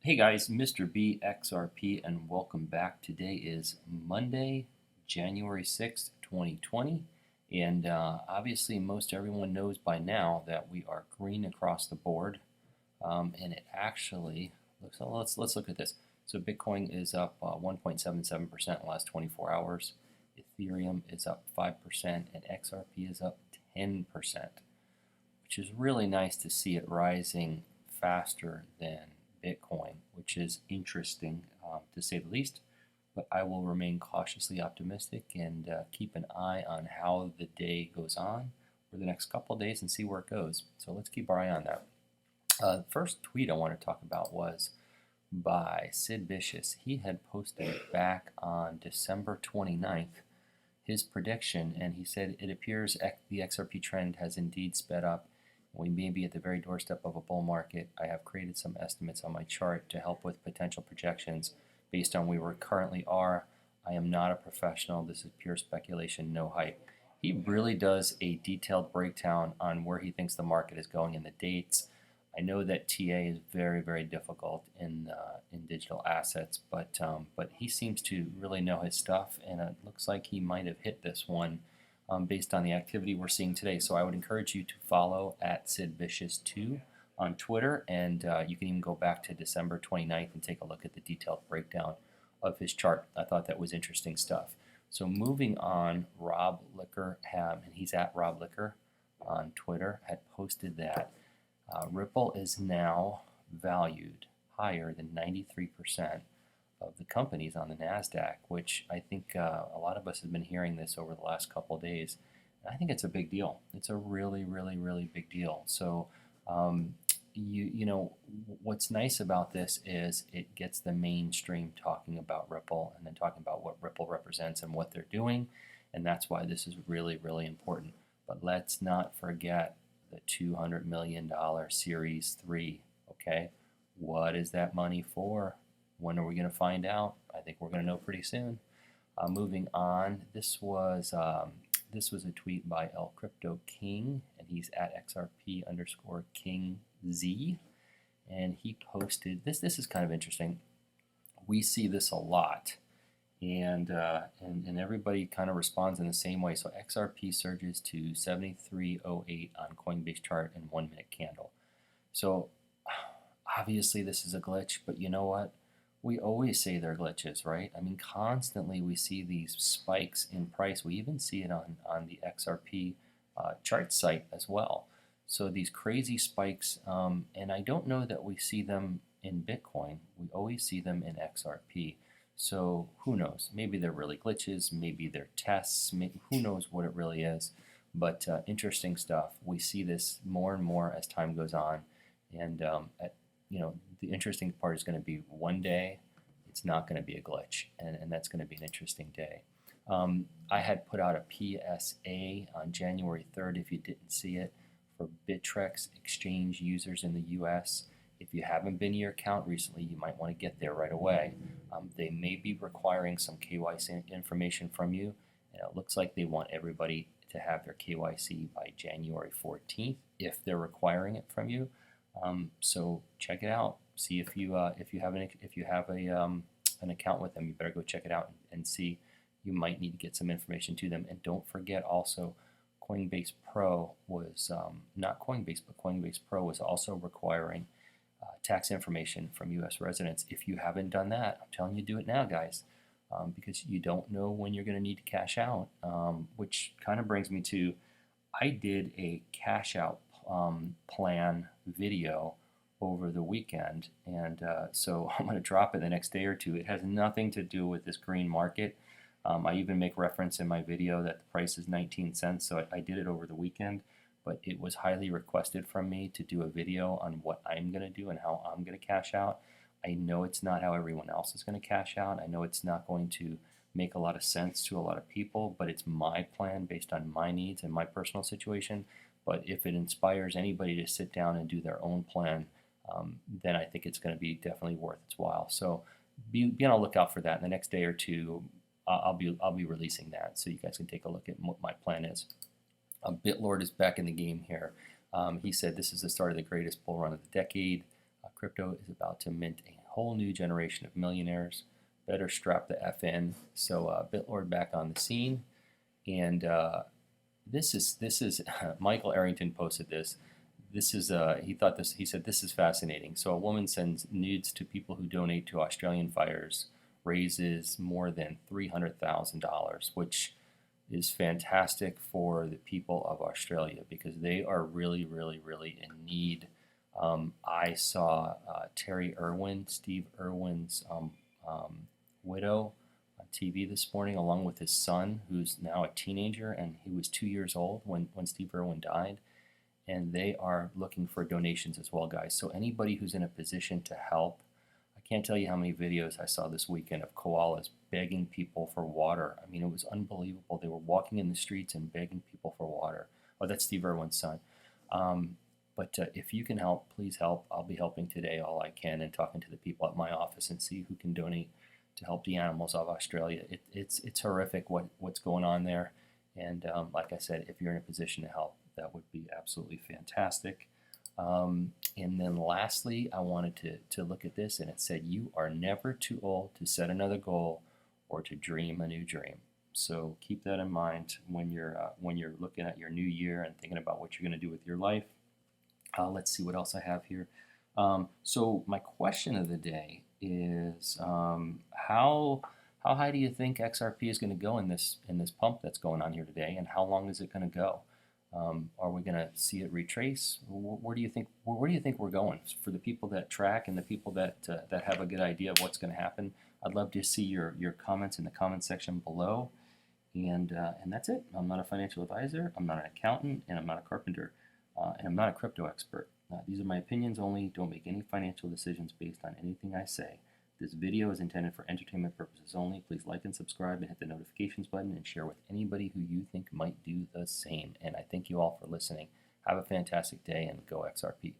Hey guys, Mr. B XRP, and welcome back. Today is Monday, January 6th, 2020, and obviously most everyone knows by now that we are green across the board, and it actually looks. Let's look at this. So Bitcoin is up 1.77% in the last 24 hours. Ethereum is up 5%, and XRP is up 10%, which is really nice to see it rising faster than Bitcoin, which is interesting to say the least. But I will remain cautiously optimistic and keep an eye on how the day goes on for the next couple of days and see where it goes. So let's keep our eye on that. The first tweet I want to talk about was by Sid Vicious. He had posted back on December 29th his prediction, and he said it appears the XRP trend has indeed sped up. We may be at the very doorstep of a bull market. I have created some estimates on my chart to help with potential projections based on where we currently are. I am not a professional. This is pure speculation, no hype. He really does a detailed breakdown on where he thinks the market is going and the dates. I know that TA is very, very difficult in digital assets, but he seems to really know his stuff, and it looks like he might have hit this one based on the activity we're seeing today. So I would encourage you to follow at SidVicious2 on Twitter, and you can even go back to December 29th and take a look at the detailed breakdown of his chart. I thought that was interesting stuff. So moving on, Rob Licker, and he's at Rob Licker on Twitter, had posted that Ripple is now valued higher than 93% of the companies on the NASDAQ, which I think a lot of us have been hearing this over the last couple of days. I think it's a big deal. It's a really, really, really big deal. So, you know, what's nice about this is it gets the mainstream talking about Ripple and then talking about what Ripple represents and what they're doing, and that's why this is really, really important. But let's not forget the $200 million Series 3, okay? What is that money for? When are we going to find out? I think we're going to know pretty soon. Moving on, this was a tweet by El Crypto King, and he's at XRP_KingZ, and he posted this. This is kind of interesting. We see this a lot, and everybody kind of responds in the same way. So XRP surges to 73.08 on Coinbase chart and 1 minute candle. So obviously this is a glitch, but you know what? We always say they're glitches, right? I mean, constantly we see these spikes in price. We even see it on the XRP chart site as well. So these crazy spikes, and I don't know that we see them in Bitcoin. We always see them in XRP. So who knows? Maybe they're really glitches. Maybe they're tests. Maybe, who knows what it really is? But interesting stuff. We see this more and more as time goes on, and the interesting part is going to be one day it's not going to be a glitch, and that's going to be an interesting day. I had put out a PSA on January 3rd, if you didn't see it, for Bittrex exchange users in the US. If you haven't been to your account recently, you might want to get there right away. They may be requiring some KYC information from you, and it looks like they want everybody to have their KYC by January 14th if they're requiring it from you. So check it out. See if you have an account with them. You better go check it out and see. You might need to get some information to them. And don't forget also, Coinbase Pro was not Coinbase, but Coinbase Pro was also requiring tax information from U.S. residents. If you haven't done that, I'm telling you, do it now, guys, because you don't know when you're going to need to cash out. Which kind of brings me to, I did a cash out plan video over the weekend, and so I'm going to drop it the next day or two. It has nothing to do with this green market. I even make reference in my video that the price is 19 cents, so I did it over the weekend, but it was highly requested from me to do a video on what I'm going to do and how I'm going to cash out. I know it's not how everyone else is going to cash out. I know it's not going to make a lot of sense to a lot of people, but it's my plan based on my needs and my personal situation. But if it inspires anybody to sit down and do their own plan, then I think it's going to be definitely worth its while. So be on the lookout for that. In the next day or two, I'll be releasing that, so you guys can take a look at what my plan is. Bitlord is back in the game here. He said this is the start of the greatest bull run of the decade. Crypto is about to mint a whole new generation of millionaires. Better strap the F in. So BitLord back on the scene, and this is Michael Arrington posted this. This is he said this is fascinating. So a woman sends nudes to people who donate to Australian fires, raises more than $300,000, which is fantastic for the people of Australia because they are really, really, really in need. I saw Terry Irwin, Steve Irwin's widow, on TV this morning, along with his son, who's now a teenager, and he was 2 years old when Steve Irwin died. And they are looking for donations as well, guys. So anybody who's in a position to help, I can't tell you how many videos I saw this weekend of koalas begging people for water. I mean, it was unbelievable. They were walking in the streets and begging people for water. Oh, that's Steve Irwin's son. But if you can help, please help. I'll be helping today all I can and talking to the people at my office and see who can donate to help the animals of Australia. It's horrific what's going on there. And like I said, if you're in a position to help, that would be absolutely fantastic. And then lastly, I wanted to look at this, and it said, you are never too old to set another goal or to dream a new dream. So keep that in mind when you're looking at your new year and thinking about what you're going to do with your life. Let's see what else I have here. So my question of the day is, how high do you think XRP is going to go in this pump that's going on here today, and how long is it going to go? Are we going to see it retrace? Where do you think we're going? For the people that track and the people that have a good idea of what's going to happen, I'd love to see your comments in the comment section below. And that's it. I'm not a financial advisor. I'm not an accountant, and I'm not a carpenter, and I'm not a crypto expert. These are my opinions only. Don't make any financial decisions based on anything I say. This video is intended for entertainment purposes only. Please like and subscribe and hit the notifications button and share with anybody who you think might do the same. And I thank you all for listening. Have a fantastic day and go XRP.